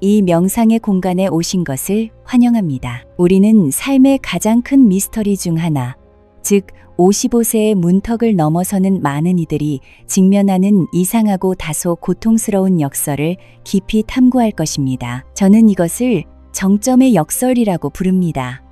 이 명상의 공간에 오신 것을 환영합니다. 우리는 삶의 가장 큰 미스터리 중 하나, 즉 55세의 문턱을 넘어서는 많은 이들이 직면하는 이상하고 다소 고통스러운 역설을 깊이 탐구할 것입니다. 저는 이것을 정점의 역설이라고 부릅니다.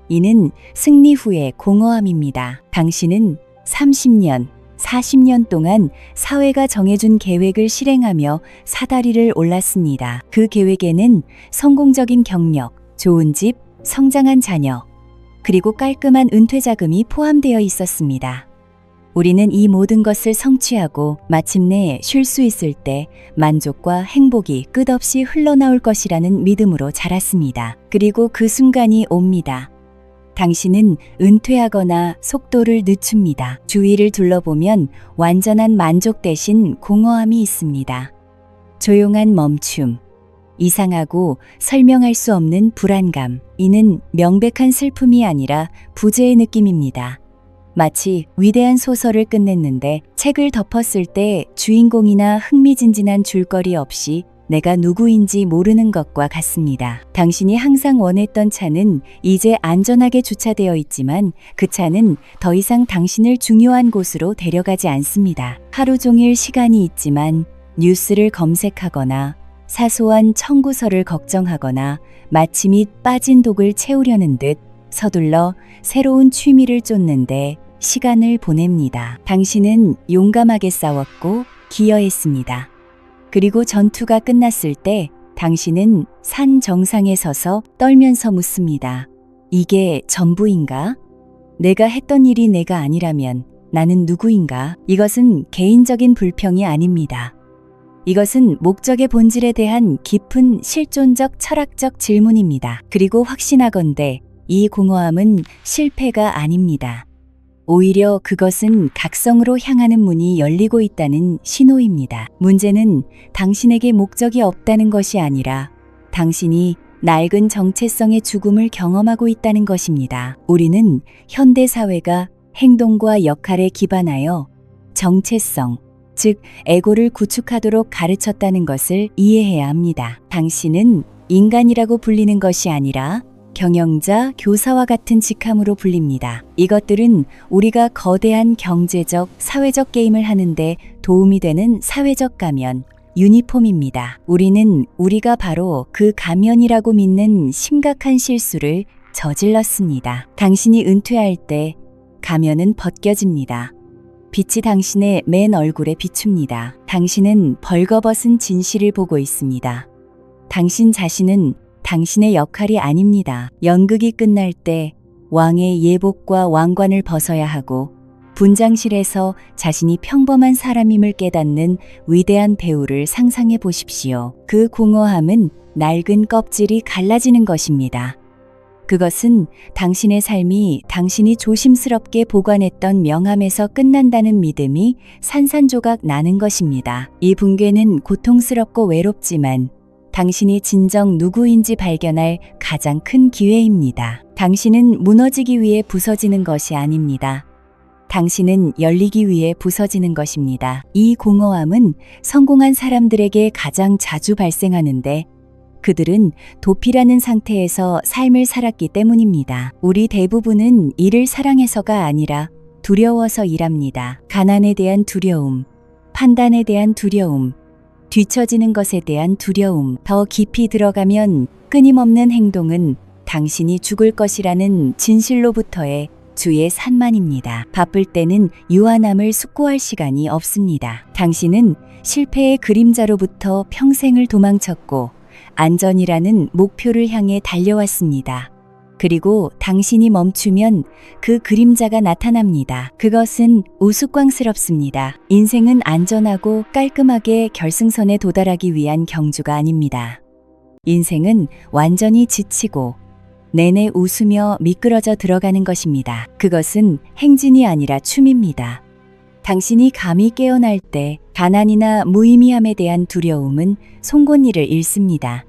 이는 승리 후의 공허함입니다. 당신은 30년, 40년 동안 사회가 정해준 계획을 실행하며 사다리를 올랐습니다. 그 계획에는 성공적인 경력, 좋은 집, 성장한 자녀, 그리고 깔끔한 은퇴 자금이 포함되어 있었습니다. 우리는 이 모든 것을 성취하고 마침내 쉴 수 있을 때 만족과 행복이 끝없이 흘러나올 것이라는 믿음으로 자랐습니다. 그리고 그 순간이 옵니다. 당신은 은퇴하거나 속도를 늦춥니다. 주위를 둘러보면 완전한 만족 대신 공허함이 있습니다. 조용한 멈춤, 이상하고 설명할 수 없는 불안감. 이는 명백한 슬픔이 아니라 부재의 느낌입니다. 마치 위대한 소설을 끝냈는데 책을 덮었을 때 주인공이나 흥미진진한 줄거리 없이 내가 누구인지 모르는 것과 같습니다. 당신이 항상 원했던 차는 이제 안전하게 주차되어 있지만 그 차는 더 이상 당신을 중요한 곳으로 데려가지 않습니다. 하루 종일 시간이 있지만 뉴스를 검색하거나 사소한 청구서를 걱정하거나 마치 및 빠진 독을 채우려는 듯 서둘러 새로운 취미를 쫓는데 시간을 보냅니다. 당신은 용감하게 싸웠고 기여했습니다. 그리고 전투가 끝났을 때 당신은 산 정상에 서서 떨면서 묻습니다. 이게 전부인가? 내가 했던 일이 내가 아니라면 나는 누구인가? 이것은 개인적인 불평이 아닙니다. 이것은 목적의 본질에 대한 깊은 실존적 철학적 질문입니다. 그리고 확신하건대 이 공허함은 실패가 아닙니다. 오히려 그것은 각성으로 향하는 문이 열리고 있다는 신호입니다. 문제는 당신에게 목적이 없다는 것이 아니라 당신이 낡은 정체성의 죽음을 경험하고 있다는 것입니다. 우리는 현대 사회가 행동과 역할에 기반하여 정체성, 즉 에고를 구축하도록 가르쳤다는 것을 이해해야 합니다. 당신은 인간이라고 불리는 것이 아니라 경영자, 교사와 같은 직함으로 불립니다. 이것들은 우리가 거대한 경제적, 사회적 게임을 하는데 도움이 되는 사회적 가면, 유니폼입니다. 우리는 우리가 바로 그 가면이라고 믿는 심각한 실수를 저질렀습니다. 당신이 은퇴할 때 가면은 벗겨집니다. 빛이 당신의 맨 얼굴에 비춥니다. 당신은 벌거벗은 진실을 보고 있습니다. 당신 자신은 당신의 역할이 아닙니다. 연극이 끝날 때 왕의 예복과 왕관을 벗어야 하고 분장실에서 자신이 평범한 사람임을 깨닫는 위대한 배우를 상상해 보십시오. 그 공허함은 낡은 껍질이 갈라지는 것입니다. 그것은 당신의 삶이 당신이 조심스럽게 보관했던 명함에서 끝난다는 믿음이 산산조각 나는 것입니다. 이 붕괴는 고통스럽고 외롭지만 당신이 진정 누구인지 발견할 가장 큰 기회입니다. 당신은 무너지기 위해 부서지는 것이 아닙니다. 당신은 열리기 위해 부서지는 것입니다. 이 공허함은 성공한 사람들에게 가장 자주 발생하는데 그들은 도피라는 상태에서 삶을 살았기 때문입니다. 우리 대부분은 일을 사랑해서가 아니라 두려워서 일합니다. 가난에 대한 두려움, 판단에 대한 두려움, 뒤처지는 것에 대한 두려움, 더 깊이 들어가면 끊임없는 행동은 당신이 죽을 것이라는 진실로부터의 주의 산만입니다. 바쁠 때는 유한함을 숙고할 시간이 없습니다. 당신은 실패의 그림자로부터 평생을 도망쳤고 안전이라는 목표를 향해 달려왔습니다. 그리고 당신이 멈추면 그 그림자가 나타납니다. 그것은 우스꽝스럽습니다. 인생은 안전하고 깔끔하게 결승선에 도달하기 위한 경주가 아닙니다. 인생은 완전히 지치고 내내 웃으며 미끄러져 들어가는 것입니다. 그것은 행진이 아니라 춤입니다. 당신이 감히 깨어날 때 가난이나 무의미함에 대한 두려움은 송곳니를 잃습니다.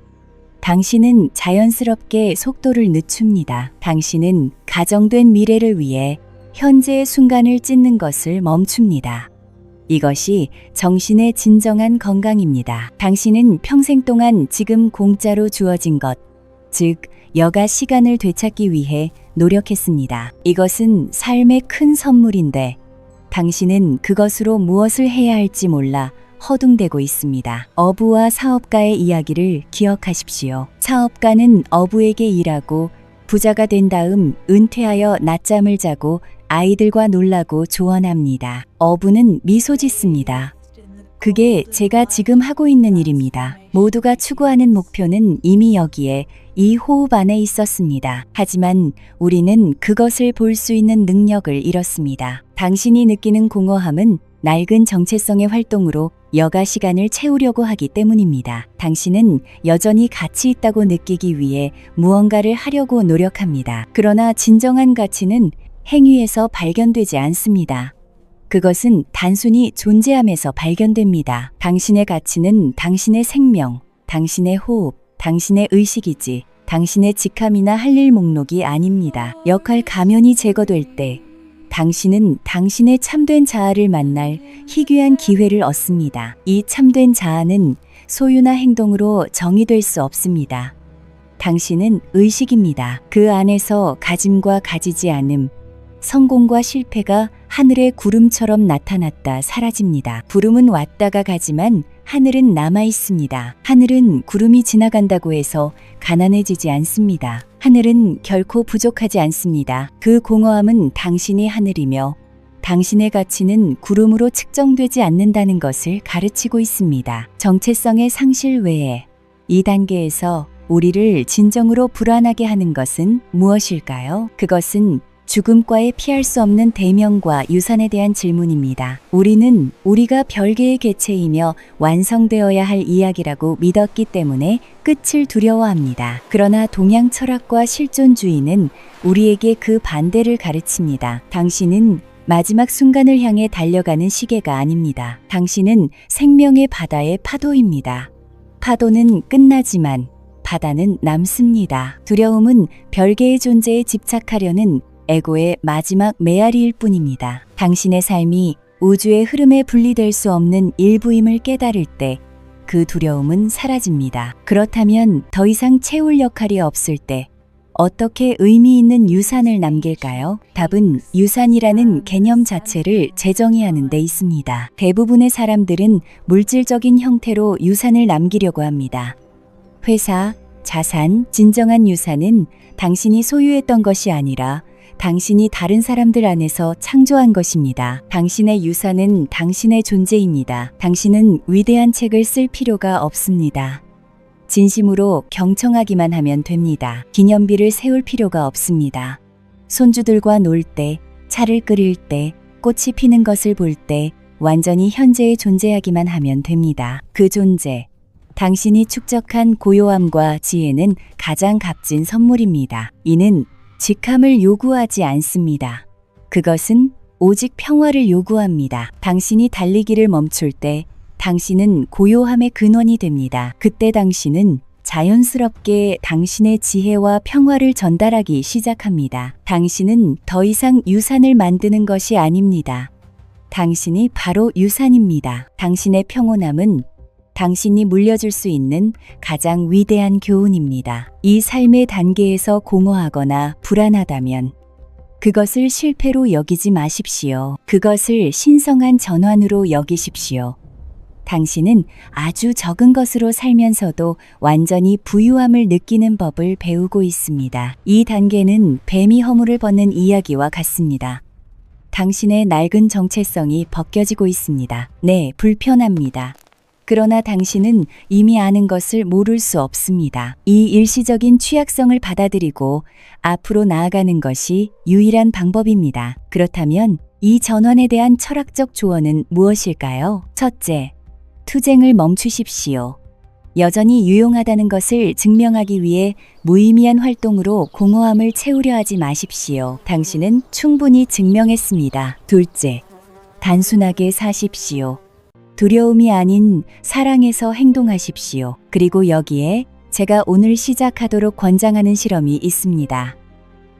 당신은 자연스럽게 속도를 늦춥니다. 당신은 가정된 미래를 위해 현재의 순간을 찢는 것을 멈춥니다. 이것이 정신의 진정한 건강입니다. 당신은 평생 동안 지금 공짜로 주어진 것, 즉, 여가 시간을 되찾기 위해 노력했습니다. 이것은 삶의 큰 선물인데, 당신은 그것으로 무엇을 해야 할지 몰라 허둥대고 있습니다. 어부와 사업가의 이야기를 기억하십시오. 사업가는 어부에게 일하고 부자가 된 다음 은퇴하여 낮잠을 자고 아이들과 놀라고 조언합니다. 어부는 미소 짓습니다. 그게 제가 지금 하고 있는 일입니다. 모두가 추구하는 목표는 이미 여기에 이 호흡 안에 있었습니다. 하지만 우리는 그것을 볼 수 있는 능력을 잃었습니다. 당신이 느끼는 공허함은 낡은 정체성의 활동으로 여가 시간을 채우려고 하기 때문입니다. 당신은 여전히 가치 있다고 느끼기 위해 무언가를 하려고 노력합니다. 그러나 진정한 가치는 행위에서 발견되지 않습니다. 그것은 단순히 존재함에서 발견됩니다. 당신의 가치는 당신의 생명, 당신의 호흡, 당신의 의식이지 당신의 직함이나 할 일 목록이 아닙니다. 역할 가면이 제거될 때 당신은 당신의 참된 자아를 만날 희귀한 기회를 얻습니다. 이 참된 자아는 소유나 행동으로 정의될 수 없습니다. 당신은 의식입니다. 그 안에서 가짐과 가지지 않음, 성공과 실패가 하늘의 구름처럼 나타났다 사라집니다. 구름은 왔다가 가지만 하늘은 남아 있습니다. 하늘은 구름이 지나간다고 해서 가난해지지 않습니다. 하늘은 결코 부족하지 않습니다. 그 공허함은 당신이 하늘이며 당신의 가치는 구름으로 측정되지 않는다는 것을 가르치고 있습니다. 정체성의 상실 외에 이 단계에서 우리를 진정으로 불안하게 하는 것은 무엇일까요? 그것은 죽음과의 피할 수 없는 대명과 유산에 대한 질문입니다. 우리는 우리가 별개의 개체이며 완성되어야 할 이야기라고 믿었기 때문에 끝을 두려워합니다. 그러나 동양 철학과 실존주의는 우리에게 그 반대를 가르칩니다. 당신은 마지막 순간을 향해 달려가는 시계가 아닙니다. 당신은 생명의 바다의 파도입니다. 파도는 끝나지만 바다는 남습니다. 두려움은 별개의 존재에 집착하려는 에고의 마지막 메아리일 뿐입니다. 당신의 삶이 우주의 흐름에 분리될 수 없는 일부임을 깨달을 때 그 두려움은 사라집니다. 그렇다면 더 이상 채울 역할이 없을 때 어떻게 의미 있는 유산을 남길까요? 답은 유산이라는 개념 자체를 재정의하는 데 있습니다. 대부분의 사람들은 물질적인 형태로 유산을 남기려고 합니다. 회사, 자산, 진정한 유산은 당신이 소유했던 것이 아니라 당신이 다른 사람들 안에서 창조한 것입니다. 당신의 유산은 당신의 존재입니다. 당신은 위대한 책을 쓸 필요가 없습니다. 진심으로 경청하기만 하면 됩니다. 기념비를 세울 필요가 없습니다. 손주들과 놀 때, 차를 끓일 때, 꽃이 피는 것을 볼 때 완전히 현재에 존재하기만 하면 됩니다. 그 존재, 당신이 축적한 고요함과 지혜는 가장 값진 선물입니다. 이는 직함을 요구하지 않습니다. 그것은 오직 평화를 요구합니다. 당신이 달리기를 멈출 때 당신은 고요함의 근원이 됩니다. 그때 당신은 자연스럽게 당신의 지혜와 평화를 전달하기 시작합니다. 당신은 더 이상 유산을 만드는 것이 아닙니다. 당신이 바로 유산입니다. 당신의 평온함은 당신이 물려줄 수 있는 가장 위대한 교훈입니다. 이 삶의 단계에서 공허하거나 불안하다면 그것을 실패로 여기지 마십시오. 그것을 신성한 전환으로 여기십시오. 당신은 아주 적은 것으로 살면서도 완전히 부유함을 느끼는 법을 배우고 있습니다. 이 단계는 뱀이 허물을 벗는 이야기와 같습니다. 당신의 낡은 정체성이 벗겨지고 있습니다. 네, 불편합니다. 그러나 당신은 이미 아는 것을 모를 수 없습니다. 이 일시적인 취약성을 받아들이고 앞으로 나아가는 것이 유일한 방법입니다. 그렇다면 이 전환에 대한 철학적 조언은 무엇일까요? 첫째, 투쟁을 멈추십시오. 여전히 유용하다는 것을 증명하기 위해 무의미한 활동으로 공허함을 채우려 하지 마십시오. 당신은 충분히 증명했습니다. 둘째, 단순하게 사십시오. 두려움이 아닌 사랑에서 행동하십시오. 그리고 여기에 제가 오늘 시작하도록 권장하는 실험이 있습니다.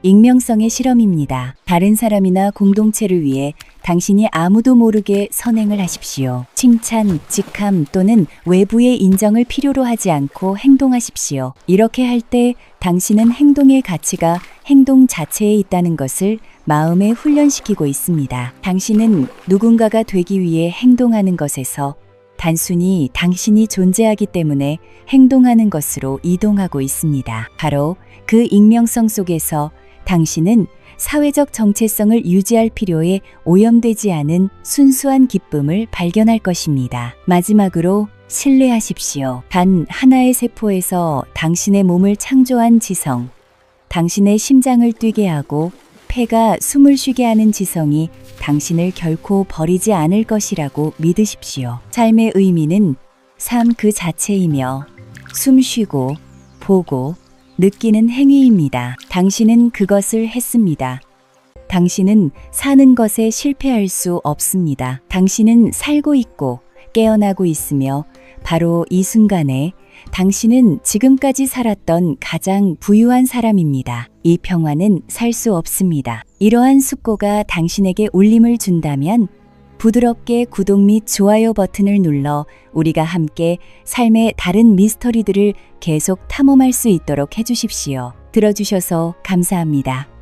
익명성의 실험입니다. 다른 사람이나 공동체를 위해 당신이 아무도 모르게 선행을 하십시오. 칭찬, 직함 또는 외부의 인정을 필요로 하지 않고 행동하십시오. 이렇게 할 때 당신은 행동의 가치가 행동 자체에 있다는 것을 마음에 훈련시키고 있습니다. 당신은 누군가가 되기 위해 행동하는 것에서 단순히 당신이 존재하기 때문에 행동하는 것으로 이동하고 있습니다. 바로 그 익명성 속에서 당신은 사회적 정체성을 유지할 필요에 오염되지 않은 순수한 기쁨을 발견할 것입니다. 마지막으로 신뢰하십시오. 단 하나의 세포에서 당신의 몸을 창조한 지성, 당신의 심장을 뛰게 하고 폐가 숨을 쉬게 하는 지성이 당신을 결코 버리지 않을 것이라고 믿으십시오. 삶의 의미는 삶 그 자체이며 숨 쉬고 보고 느끼는 행위입니다. 당신은 그것을 했습니다. 당신은 사는 것에 실패할 수 없습니다. 당신은 살고 있고 깨어나고 있으며 바로 이 순간에 당신은 지금까지 살았던 가장 부유한 사람입니다. 이 평화는 살 수 없습니다. 이러한 숙고가 당신에게 울림을 준다면 부드럽게 구독 및 좋아요 버튼을 눌러 우리가 함께 삶의 다른 미스터리들을 계속 탐험할 수 있도록 해주십시오. 들어주셔서 감사합니다.